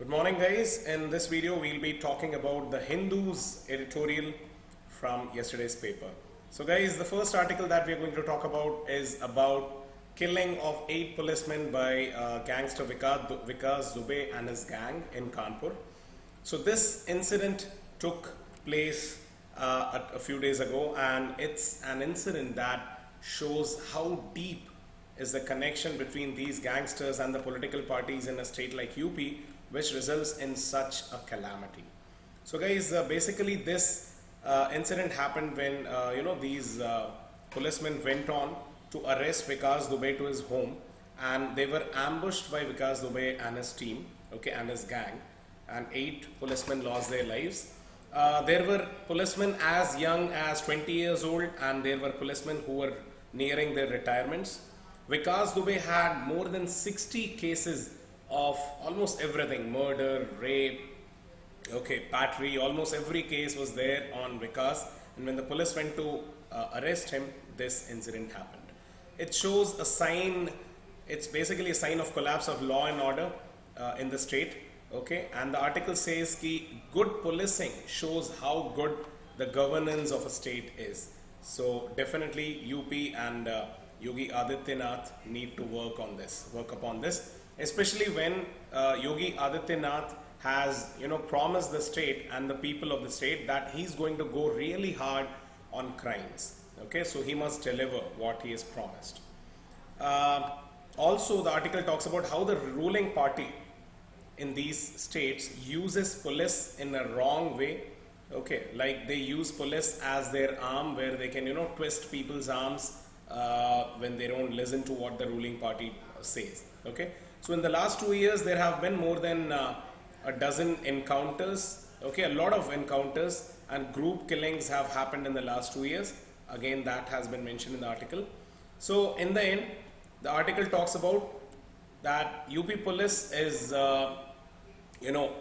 Good morning, guys. In this video, we'll be talking about the Hindu's editorial from yesterday's paper. So, guys, the first article that we're going to talk about is about killing of 8 policemen by gangster Vikas Dubey and his gang in Kanpur. So, this incident took place a few days ago, and it's an incident that shows how deep is the connection between these gangsters and the political parties in a state like UP, which results in such a calamity. So, guys, basically this incident happened when these policemen went on to arrest Vikas Dubey to his home, and they were ambushed by Vikas Dubey and his team, okay, and his gang, and 8 policemen lost their lives. There were policemen as young as 20 years old, and there were policemen who were nearing their retirements. Vikas Dubey had more than 60 cases of almost everything: murder, rape, okay, battery. Almost every case was there on Vikas, and when the police went to arrest him, this incident happened. It shows a sign, it's basically a sign of collapse of law and order in the state, okay, and the article says ki good policing shows how good the governance of a state is. So definitely UP and Yogi Adityanath need to work upon this, especially when Yogi Adityanath has promised the state and the people of the state that he's going to go really hard on crimes. Okay, so he must deliver what he has promised. Also, the article talks about how the ruling party in these states uses police in a wrong way. Okay, like they use police as their arm, where they can twist people's arms when they don't listen to what the ruling party says. Okay, so in the last 2 years there have been more than a dozen encounters, okay, a lot of encounters, and group killings have happened in the last 2 years. Again, that has been mentioned in the article. So in the end, the article talks about that UP police is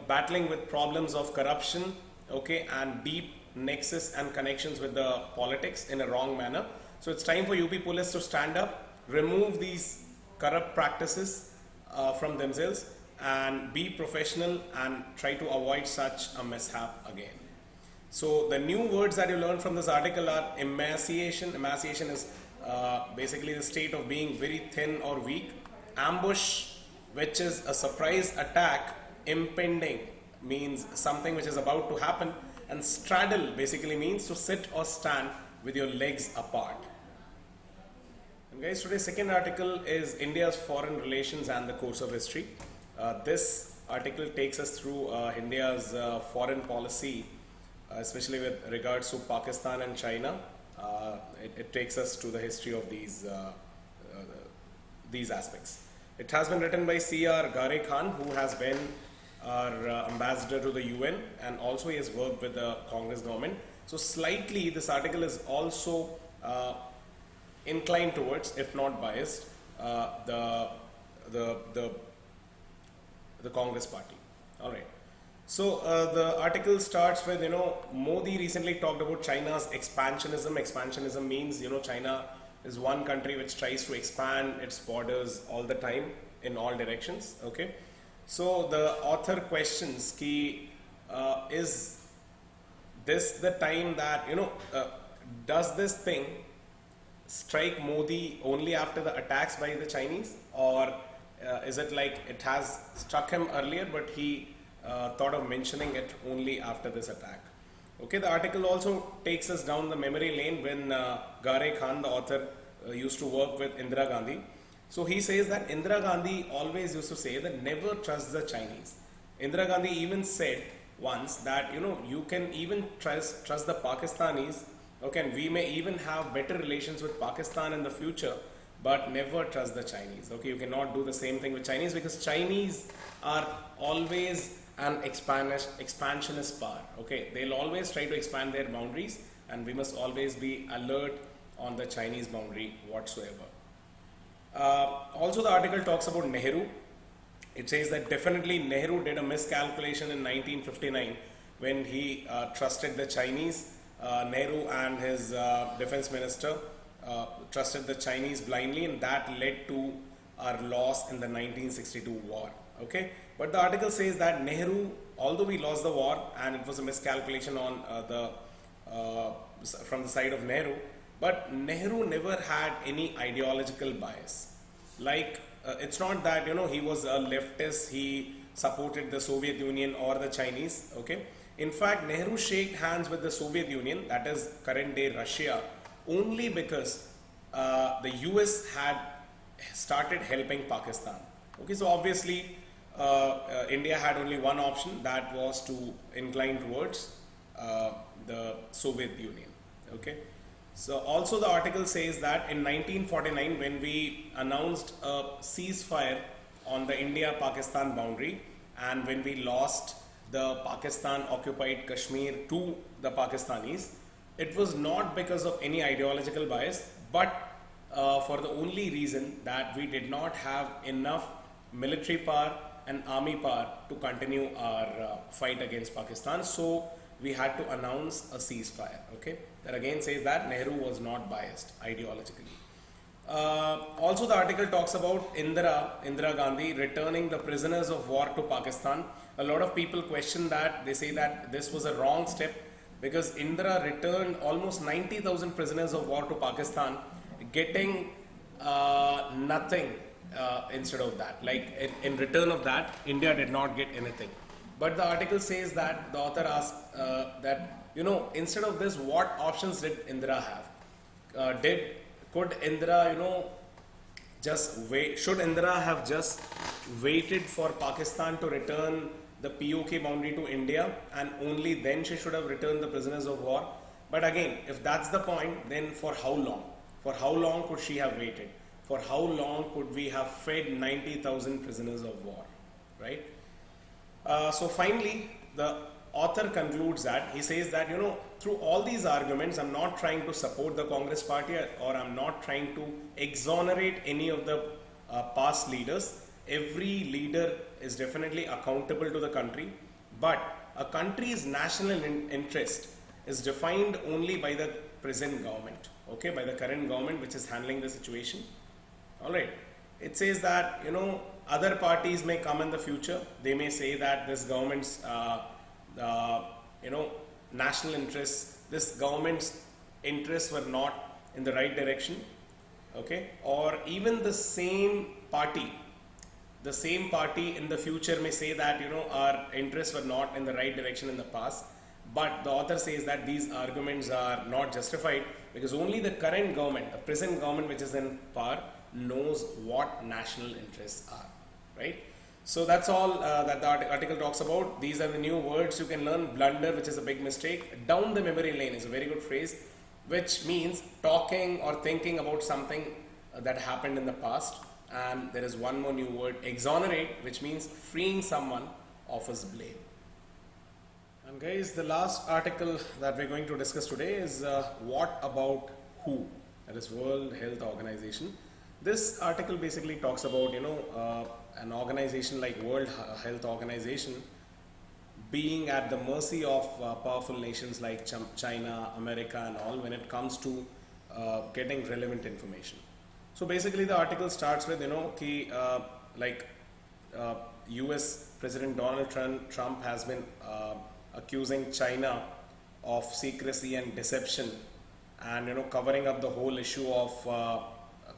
battling with problems of corruption, okay, and deep nexus and connections with the politics in a wrong manner. So it's time for UP police to stand up, remove these corrupt practices from themselves, and be professional and try to avoid such a mishap again. So the new words that you learn from this article are emaciation. Emaciation is basically the state of being very thin or weak. Ambush, which is a surprise attack. Impending means something which is about to happen. And straddle basically means to sit or stand with your legs apart. And guys, today's second article is India's foreign relations and the course of history. This article takes us through India's foreign policy, especially with regards to Pakistan and China. It takes us to the history of these aspects. It has been written by C.R. Ghare Khan, who has been our ambassador to the UN, and also he has worked with the Congress government. So slightly this article is also inclined towards, if not biased, the Congress party. All right. So the article starts with Modi recently talked about China's expansionism. Expansionism means China is one country which tries to expand its borders all the time in all directions. Okay. So the author questions ki is this the time that does this thing strike Modi only after the attacks by the Chinese, or is it like it has struck him earlier but he thought of mentioning it only after this attack? Okay, the article also takes us down the memory lane when Ghare Khan, the author, used to work with Indira Gandhi. So he says that Indira Gandhi always used to say that never trust the Chinese. Indira Gandhi even said once that you can even trust the Pakistanis, okay, and we may even have better relations with Pakistan in the future, but never trust the Chinese. Okay, you cannot do the same thing with Chinese, because Chinese are always an expansionist power. Okay, they'll always try to expand their boundaries, and we must always be alert on the Chinese boundary whatsoever. Also, the article talks about Nehru. It says that definitely Nehru did a miscalculation in 1959 when he trusted the Chinese. Nehru and his defense minister trusted the Chinese blindly, and that led to our loss in the 1962 war. Okay, But the article says that Nehru, although we lost the war and it was a miscalculation on from the side of Nehru, but Nehru never had any ideological bias. Like it's not that he was a leftist, he supported the Soviet Union or the Chinese. Okay, in fact, Nehru shook hands with the Soviet Union, that is current day Russia, only because the US had started helping Pakistan. Okay, so obviously India had only one option, that was to incline towards the Soviet Union. Okay, so also the article says that in 1949, when we announced a ceasefire on the India-Pakistan boundary, and when we lost the Pakistan occupied Kashmir to the Pakistanis, it was not because of any ideological bias, but for the only reason that we did not have enough military power and army power to continue our fight against Pakistan. So we had to announce a ceasefire. Okay, that again says that Nehru was not biased ideologically. Also, the article talks about Indira Gandhi returning the prisoners of war to Pakistan. A lot of people question that. They say that this was a wrong step because Indira returned almost 90,000 prisoners of war to Pakistan, getting nothing instead of that. Like in return of that, India did not get anything. But the article says that the author asked that instead of this, what options did Indira have? Could Indira just wait? Should Indira have just waited for Pakistan to return the POK boundary to India, and only then she should have returned the prisoners of war? But again, if that's the point, then for how long? For how long could she have waited? For how long could we have fed 90,000 prisoners of war, right? So finally, the author concludes that he says that through all these arguments, I'm not trying to support the Congress party, or I'm not trying to exonerate any of the past leaders. Every leader is definitely accountable to the country, but a country's national interest is defined only by the present government, okay, by the current government which is handling the situation. All right, it says that other parties may come in the future. They may say that this government's national interests, this government's interests were not in the right direction, okay, or even the same party in the future may say that our interests were not in the right direction in the past. But the author says that these arguments are not justified because only the current government, the present government which is in power, knows what national interests are, right? So that's all that the article talks about. These are the new words you can learn. Blunder, which is a big mistake. Down the memory lane is a very good phrase, which means talking or thinking about something that happened in the past. And there is one more new word, exonerate, which means freeing someone of his blame. And guys, the last article that we're going to discuss today is what about WHO, that is World Health Organization. This article basically talks about an organization like World Health Organization being at the mercy of powerful nations like China, America and all when it comes to getting relevant information. So basically the article starts with US President Donald Trump has been accusing China of secrecy and deception and covering up the whole issue of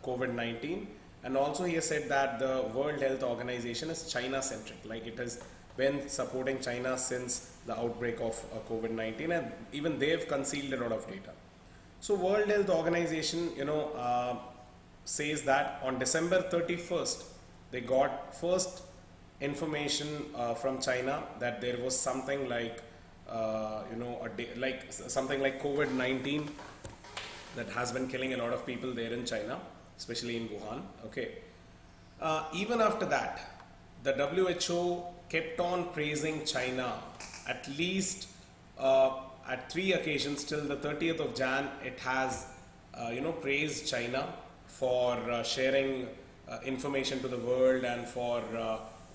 COVID-19. And also he has said that the World Health Organization is China centric, like it has been supporting China since the outbreak of COVID-19, and even they've concealed a lot of data. So World Health Organization says that on December 31st they got first information from China that there was something like something like COVID-19 that has been killing a lot of people there in China, especially in Wuhan. Okay. Even after that, the WHO kept on praising China at least at 3 occasions till the 30th of Jan. It has praised China for sharing information to the world and for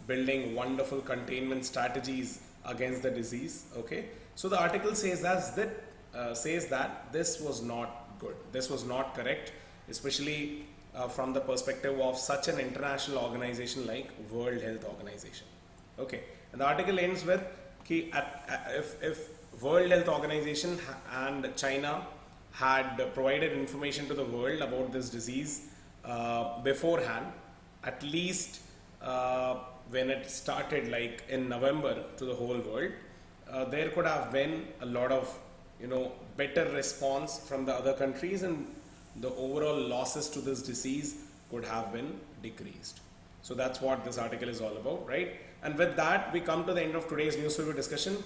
building wonderful containment strategies against the disease. Okay, so the article says that this was not good, this was not correct, especially from the perspective of such an international organization like World Health Organization. Okay, and the article ends with कि if World Health Organization and China had provided information to the world about this disease beforehand, at least when it started, like in November, to the whole world, there could have been a lot of better response from the other countries, and the overall losses to this disease could have been decreased. So that's what this article is all about, right? And with that, we come to the end of today's news review discussion.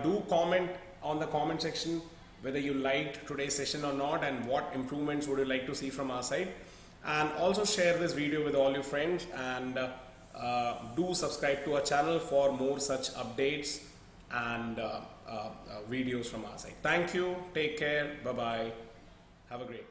Do comment on the comment section whether you liked today's session or not, and what improvements would you like to see from our side. And also share this video with all your friends, and do subscribe to our channel for more such updates and videos from our side. Thank you. Take care. Bye bye. Have a great day.